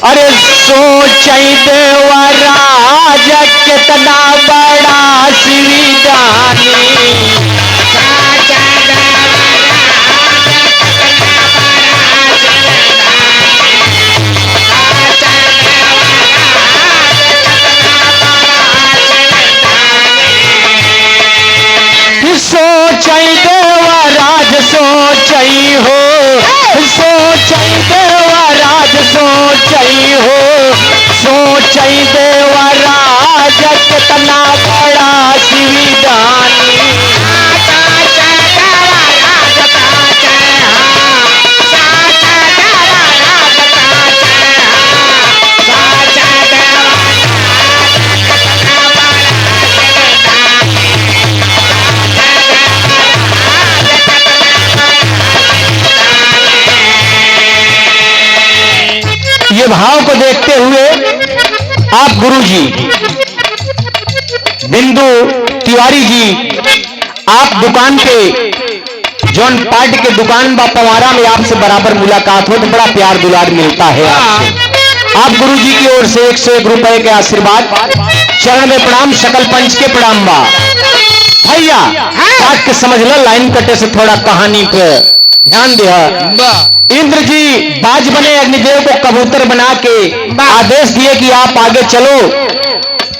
अरे सोचई देवराज कितना बड़ा शिवदानी। सोचई देवराज सोचई हो, सोचई देवराज सोचई हो, सोचई देवराज कितना बड़ा शिवदानी। ये भाव को देखते हुए आप गुरुजी बिंदु तिवारी जी, आप दुकान पे जॉन पार्ट के दुकान बा पवारा में आपसे बराबर मुलाकात हो तो बड़ा प्यार दुलार मिलता है आपसे। आप गुरुजी की ओर से 101 रुपए के आशीर्वाद, चरण में प्रणाम, सकल पंच के प्रणाम बा। भैया काट के समझ लो, लाइन कटे से थोड़ा कहानी पे ध्यान दिया। इंद्र जी बाज बने, अग्निदेव को कबूतर बना के आदेश दिए कि आप आगे चलो,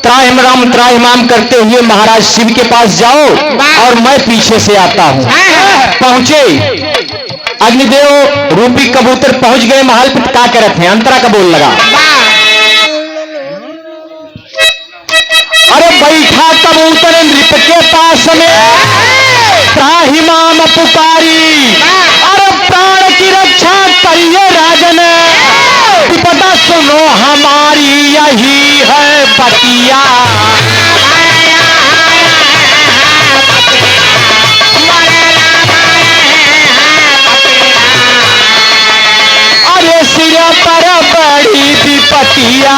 त्राहिमाम त्राहिमाम करते हुए महाराज शिव के पास जाओ और मैं पीछे से आता हूं। पहुंचे अग्निदेव रूपी कबूतर पहुंच गए महल पे, क्या करते हैं अंतरा का बोल लगा। अरे बैठा कबूतर नृप के पास में, त्राहिमाम पुकारी, अरे प्राण की रक्षा करिए राजन, विपदा सुनो हमारी यही है बतिया। अरे सिर पर बड़ी विपतिया,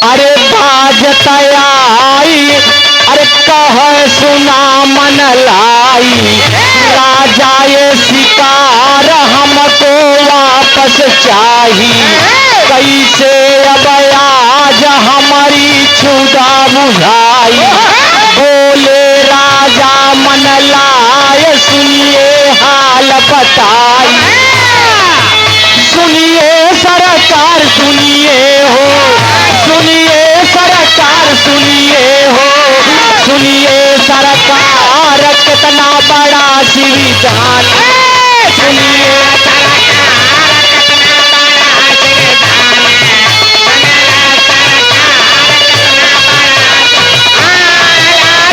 अरे बाजतयाई, अरे कह सुना मन लाई, राजा ये शिकार हमको वापस चाहिए, कैसे अब आज हमारी क्षुधा बुझाई। बोले राजा मन लाए, सुनिए हाल बताई, सुनिए सरकार सुनिए हो, सुनिए सरकार सुनिए हो, सुनिए सरकार कितना बड़ा शिवदान, सुनिए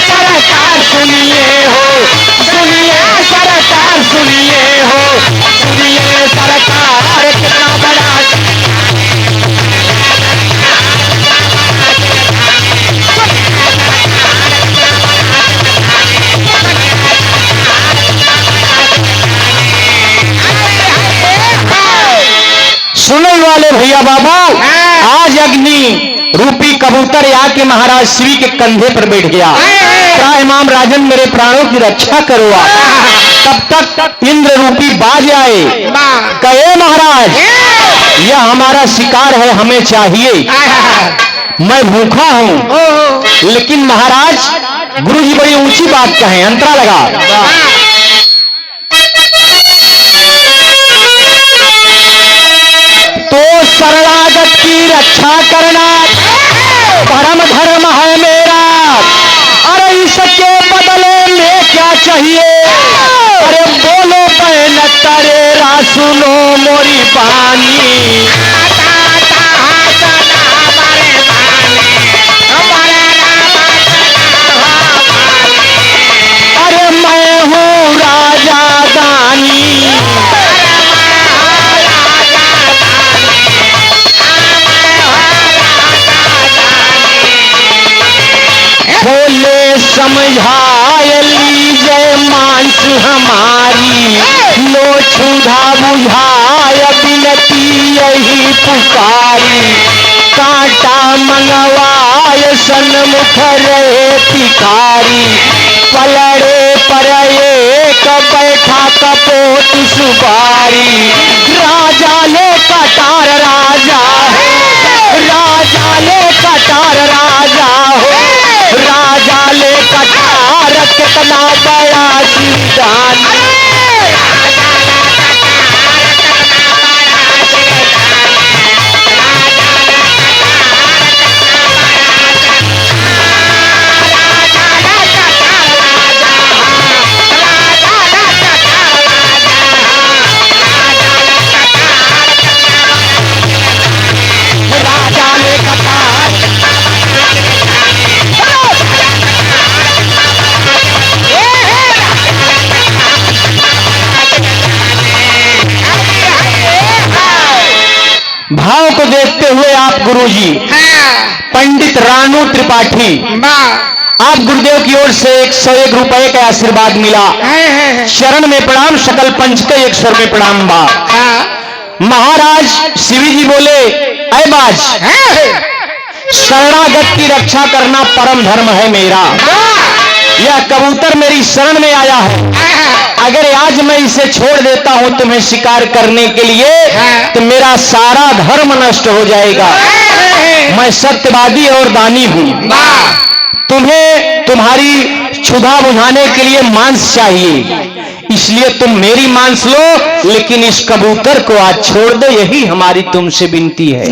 सरकार सुनिए हो, सुनिए सरकार सुनिए हो, सुनिए सरकार कितना बड़ा। सुनने वाले भैया बाबू, आज अग्नि रूपी कबूतर आके महाराज श्री के कंधे पर बैठ गया। त्राहिमाम राजन मेरे प्राणों की रक्षा करो। तब तक इंद्र रूपी बाज आए, कहे महाराज यह हमारा शिकार है, हमें चाहिए, मैं भूखा हूं। लेकिन महाराज गुरुजी बड़ी ऊंची बात कहे, अंतरा लगा। तो शरणागत की रक्षा करना परम धर्म है मेरा, अरे इसके बदले में क्या चाहिए। अरे बोलो बहन तरेरा सुनो मोरी बानी, अरे मैं हूँ राजा दानी, बोले समझाए लीजिए मांस हमारी, लो क्षुधा बुझाए बिनती यही पुकारी, कांटा मंगवाए सन्मुख रहे भिखारी, पलड़े पर एक बैठा कपोत सुपारी। राजा ले कटार राजा हो, राजा ले कटार राजा हो, राजा ले कटार कितना बड़ा सिरदान। भाव को देखते हुए आप गुरुजी पंडित रानू त्रिपाठी, आप गुरुदेव की ओर से 101 रुपए का आशीर्वाद मिला। शरण में प्रणाम, सकल पंच के 100 में प्रणाम बा। महाराज शिवी जी बोले, ऐ बाज, शरणागत की रक्षा करना परम धर्म है मेरा। यह कबूतर मेरी शरण में आया है, अगर आज मैं इसे छोड़ देता हूं तुम्हें शिकार करने के लिए तो मेरा सारा धर्म नष्ट हो जाएगा। मैं सत्यवादी और दानी हूं, तुम्हें तुम्हारी क्षुधा बुझाने के लिए मांस चाहिए, इसलिए तुम मेरी मांस लो, लेकिन इस कबूतर को आज छोड़ दो, यही हमारी तुमसे विनती है।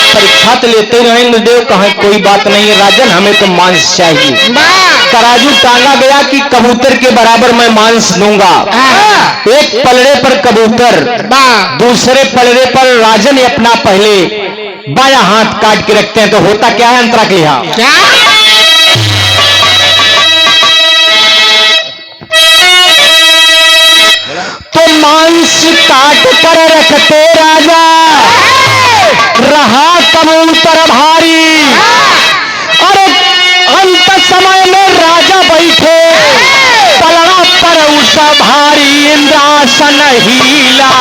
परीक्षा तो लेते रहे इंद्रदेव, कहे कोई बात नहीं है राजन, हमें तो मांस चाहिए। तराजू टांगा गया कि कबूतर के बराबर मैं मांस दूंगा। एक पलड़े पर कबूतर, दूसरे पलड़े पर राजन अपना पहले बाया हाथ काट के रखते हैं, तो होता क्या है अंतरा के यहाँ तो मांस काट कर रखते राजा, रहा कबूतर भारी। और अंत समय में राजा बैठे पलड़ा पर उस भारी, इंद्रासन हीला।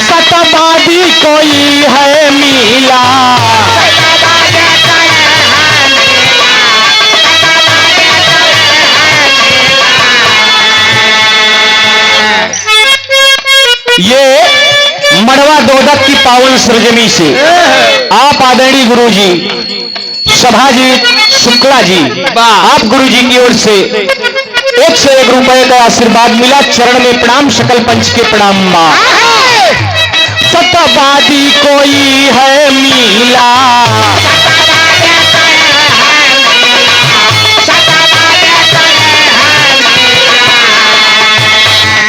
सतवादी कोई है मीला, ये मड़वा दोदक की पावन सृजनी से आप आदरणीय गुरुजी सभाजीत शुक्ला जी, आप गुरुजी की ओर से 101 रुपए का आशीर्वाद मिला। चरण में प्रणाम, सकल पंच के प्रणाम बा। सतवादी कोई है मीला,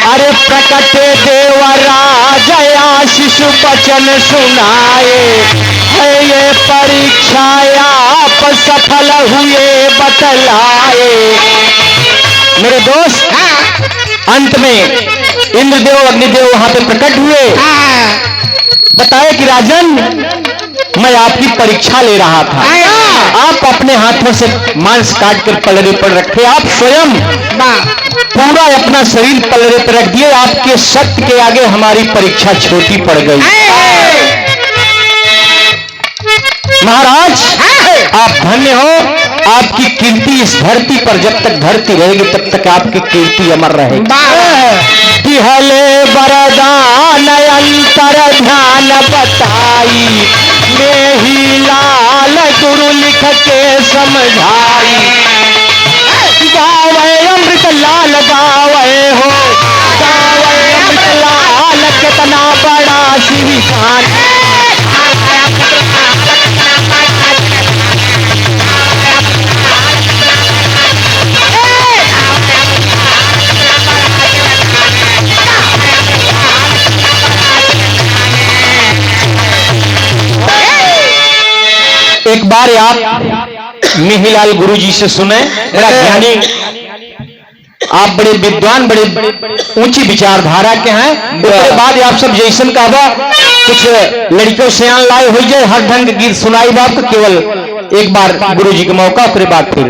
अरे प्रकट देवराज आशीष वचन सुनाए, है ये परीक्षा आप सफल हुए बतलाए। मेरे दोस्त, अंत में इंद्रदेव अग्निदेव वहां पे प्रकट हुए, बताए कि राजन मैं आपकी परीक्षा ले रहा था, आप अपने हाथों से मांस काट कर पलड़े पर रखे, आप स्वयं पूरा अपना शरीर पलड़े पर रख दिए, आपके शक्ति के आगे हमारी परीक्षा छोटी पड़ गई। महाराज आप धन्य हो, आपकी कीर्ति इस धरती पर जब तक धरती रहेगी तब तक आपकी कीर्ति अमर रहेगी। तिहले वरदान अंतर ध्यान बताई, मेही लाल गुरु लिख के समझाई। गावे अमृत लाल गावे हो, गावे अमृत लाल कितना बड़ा शिविशान। एक बार आप मिहिलाल गुरुजी से सुने, बड़ा ज्ञानी, आप बड़े विद्वान, बड़े ऊंची विचारधारा के हैं। उसके बाद आप सब जैसन कहवा कुछ लड़कियों से आन लाए हो जाए, हर ढंग के गीत सुनाई बाप, केवल एक बार गुरुजी के मौका, फिर बात फिर